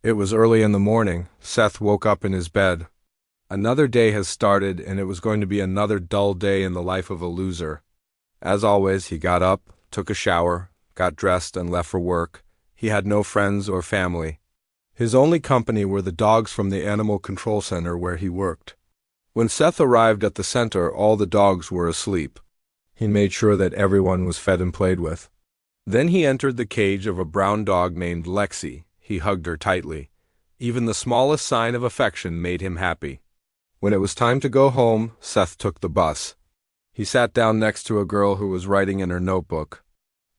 It was early in the morning. Seth woke up in his bed. Another day has started, and it was going to be another dull day in the life of a loser. As always, he got up, took a shower, got dressed, and left for work. He had no friends or family. His only company were the dogs from the animal control center where he worked. When Seth arrived at the center, all the dogs were asleep. He made sure that everyone was fed and played with. Then he entered the cage of a brown dog named Lexi. He hugged her tightly. Even the smallest sign of affection made him happy. When it was time to go home, Seth took the bus. He sat down next to a girl who was writing in her notebook.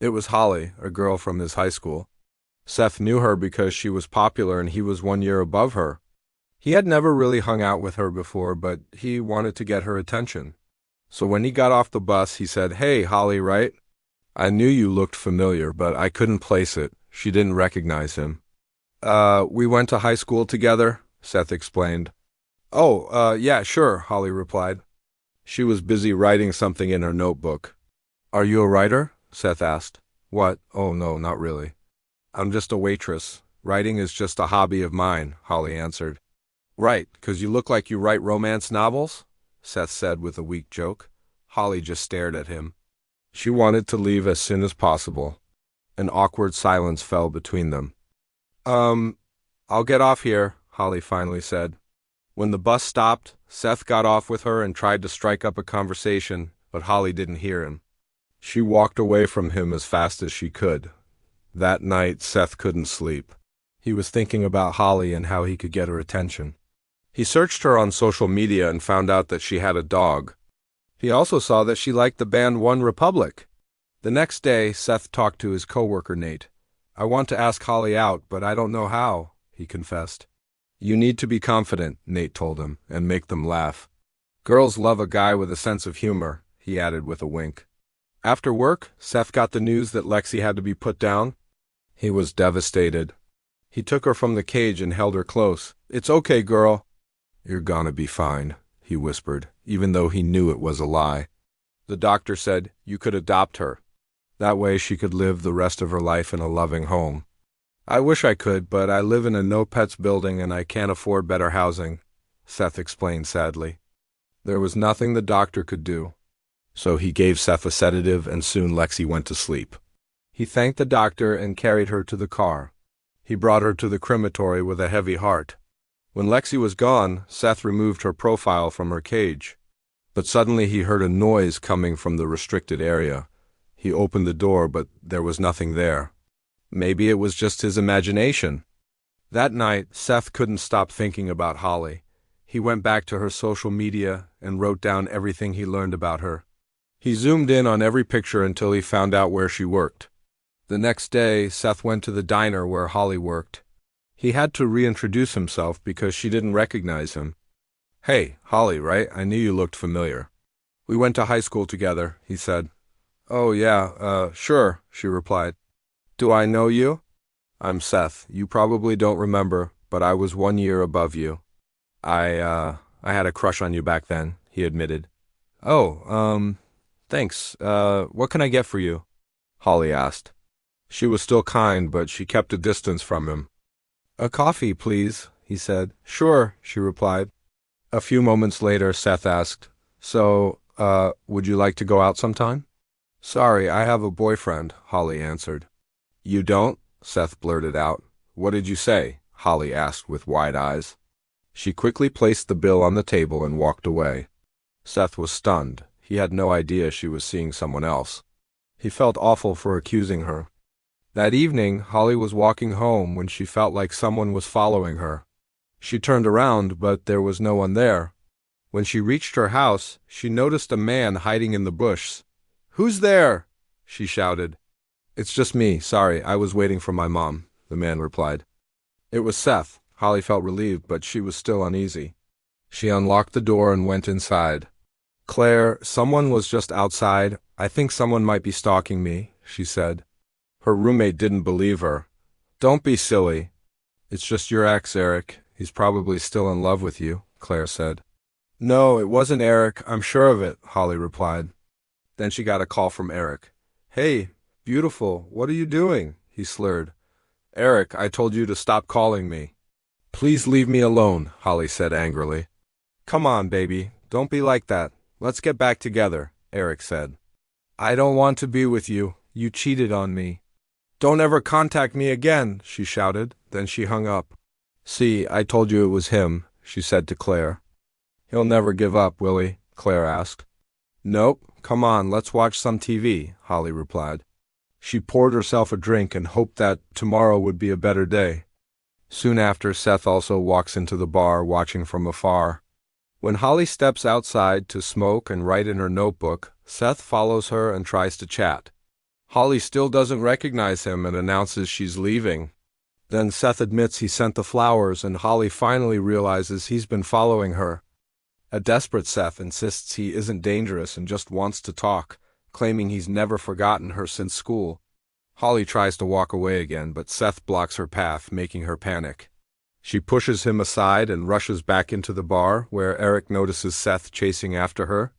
It was Holly, a girl from his high school. Seth knew her because she was popular and he was 1 year above her. He had never really hung out with her before, but he wanted to get her attention. So when he got off the bus, he said, "Hey, Holly, right? I knew you looked familiar, but I couldn't place it." She didn't recognize him. We went to high school together," Seth explained. "Oh, yeah, sure," Holly replied. She was busy writing something in her notebook. "Are you a writer?" Seth asked. "What? Oh, no, not really. I'm just a waitress. Writing is just a hobby of mine," Holly answered. "Right, 'cause you look like you write romance novels?" Seth said with a weak joke. Holly just stared at him. She wanted to leave as soon as possible. An awkward silence fell between them. I'll get off here," Holly finally said. When the bus stopped, Seth got off with her and tried to strike up a conversation, but Holly didn't hear him. She walked away from him as fast as she could. That night, Seth couldn't sleep. He was thinking about Holly and how he could get her attention. He searched her on social media and found out that she had a dog. He also saw that she liked the band One Republic. The next day, Seth talked to his coworker Nate. "I want to ask Holly out, but I don't know how," he confessed. "You need to be confident," Nate told him, "and make them laugh. Girls love a guy with a sense of humor," he added with a wink. After work, Seth got the news that Lexi had to be put down. He was devastated. He took her from the cage and held her close. "It's okay, girl." "You're gonna be fine," he whispered, even though he knew it was a lie. The doctor said, "You could adopt her. That way she could live the rest of her life in a loving home." "I wish I could, but I live in a no-pets building and I can't afford better housing," Seth explained sadly. There was nothing the doctor could do. So he gave Seth a sedative and soon Lexi went to sleep. He thanked the doctor and carried her to the car. He brought her to the crematory with a heavy heart. When Lexi was gone, Seth removed her profile from her cage. But suddenly he heard a noise coming from the restricted area. He opened the door, but there was nothing there. Maybe it was just his imagination. That night, Seth couldn't stop thinking about Holly. He went back to her social media and wrote down everything he learned about her. He zoomed in on every picture until he found out where she worked. The next day, Seth went to the diner where Holly worked. He had to reintroduce himself because she didn't recognize him. "Hey, Holly, right? I knew you looked familiar." "We went to high school together," he said. "Oh, yeah, sure," she replied. "Do I know you?" "I'm Seth. You probably don't remember, but I was 1 year above you." I had a crush on you back then," he admitted. "Oh, thanks. What can I get for you?" Holly asked. She was still kind, but she kept a distance from him. "A coffee, please," he said. "Sure," she replied. A few moments later, Seth asked, "So, would you like to go out sometime?" "Sorry, I have a boyfriend," Holly answered. "You don't?" Seth blurted out. "What did you say?" Holly asked with wide eyes. She quickly placed the bill on the table and walked away. Seth was stunned. He had no idea she was seeing someone else. He felt awful for accusing her. That evening, Holly was walking home when she felt like someone was following her. She turned around, but there was no one there. When she reached her house, she noticed a man hiding in the bush. "Who's there?" she shouted. "It's just me. Sorry, I was waiting for my mom," the man replied. It was Seth. Holly felt relieved, but she was still uneasy. She unlocked the door and went inside. "Claire, someone was just outside. I think someone might be stalking me," she said. Her roommate didn't believe her. "Don't be silly. It's just your ex, Eric. He's probably still in love with you," Claire said. "No, it wasn't Eric. I'm sure of it," Holly replied. Then she got a call from Eric. "Hey, beautiful, what are you doing?" he slurred. "Eric, I told you to stop calling me." Please leave me alone, Holly said angrily. Come on, baby, don't be like that. Let's get back together, Eric said. I don't want to be with you. You cheated on me. Don't ever contact me again, she shouted. Then she hung up. See, I told you it was him, she said to Claire. He'll never give up, will he? Claire asked. Nope, come on, let's watch some TV, Holly replied. She poured herself a drink and hoped that tomorrow would be a better day. Soon after, Seth also walks into the bar, watching from afar. When Holly steps outside to smoke and write in her notebook, Seth follows her and tries to chat. Holly still doesn't recognize him and announces she's leaving. Then Seth admits he sent the flowers, and Holly finally realizes he's been following her. A desperate Seth insists he isn't dangerous and just wants to talk, claiming he's never forgotten her since school. Holly tries to walk away again, but Seth blocks her path, making her panic. She pushes him aside and rushes back into the bar, where Eric notices Seth chasing after her.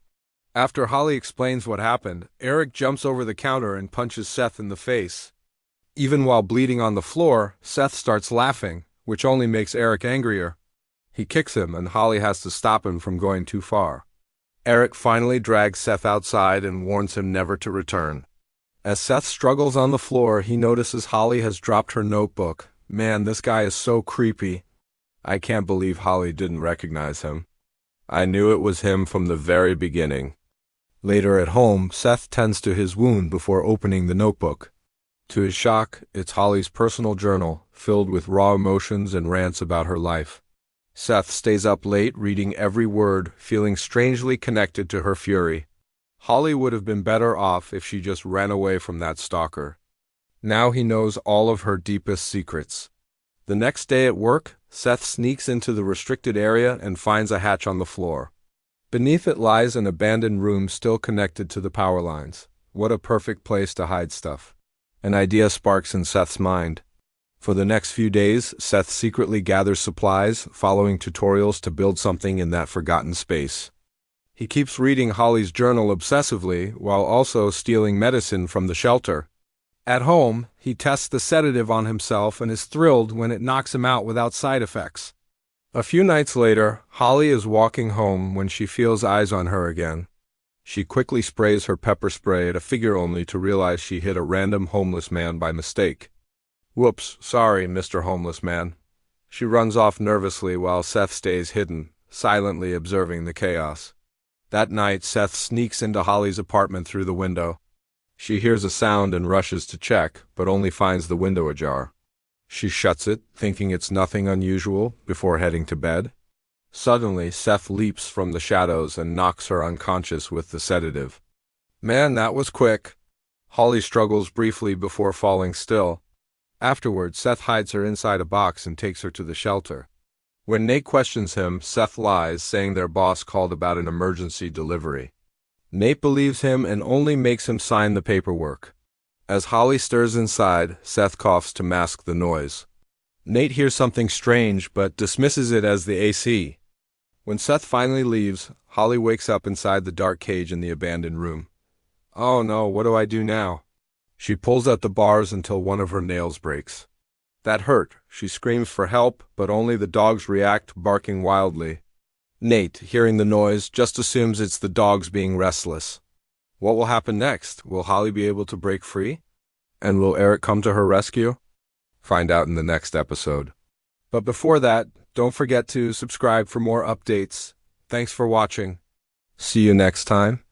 After Holly explains what happened, Eric jumps over the counter and punches Seth in the face. Even while bleeding on the floor, Seth starts laughing, which only makes Eric angrier. He kicks him, and Holly has to stop him from going too far. Eric finally drags Seth outside and warns him never to return. As Seth struggles on the floor, he notices Holly has dropped her notebook. Man, this guy is so creepy. I can't believe Holly didn't recognize him. I knew it was him from the very beginning. Later at home, Seth tends to his wound before opening the notebook. To his shock, it's Holly's personal journal, filled with raw emotions and rants about her life. Seth stays up late reading every word, feeling strangely connected to her fury. Holly would have been better off if she just ran away from that stalker. Now he knows all of her deepest secrets. The next day at work, Seth sneaks into the restricted area and finds a hatch on the floor. Beneath it lies an abandoned room still connected to the power lines. What a perfect place to hide stuff. An idea sparks in Seth's mind. For the next few days, Seth secretly gathers supplies, following tutorials to build something in that forgotten space. He keeps reading Holly's journal obsessively, while also stealing medicine from the shelter. At home, he tests the sedative on himself and is thrilled when it knocks him out without side effects. A few nights later, Holly is walking home when she feels eyes on her again. She quickly sprays her pepper spray at a figure only to realize she hit a random homeless man by mistake. Whoops, sorry, Mr. Homeless Man. She runs off nervously while Seth stays hidden, silently observing the chaos. That night, Seth sneaks into Holly's apartment through the window. She hears a sound and rushes to check, but only finds the window ajar. She shuts it, thinking it's nothing unusual, before heading to bed. Suddenly, Seth leaps from the shadows and knocks her unconscious with the sedative. Man, that was quick. Holly struggles briefly before falling still. Afterward, Seth hides her inside a box and takes her to the shelter. When Nate questions him, Seth lies, saying their boss called about an emergency delivery. Nate believes him and only makes him sign the paperwork. As Holly stirs inside, Seth coughs to mask the noise. Nate hears something strange but dismisses it as the AC. When Seth finally leaves, Holly wakes up inside the dark cage in the abandoned room. Oh no, what do I do now? She pulls at the bars until one of her nails breaks. That hurt. She screams for help, but only the dogs react, barking wildly. Nate, hearing the noise, just assumes it's the dogs being restless. What will happen next? Will Holly be able to break free? And will Eric come to her rescue? Find out in the next episode. But before that, don't forget to subscribe for more updates. Thanks for watching. See you next time.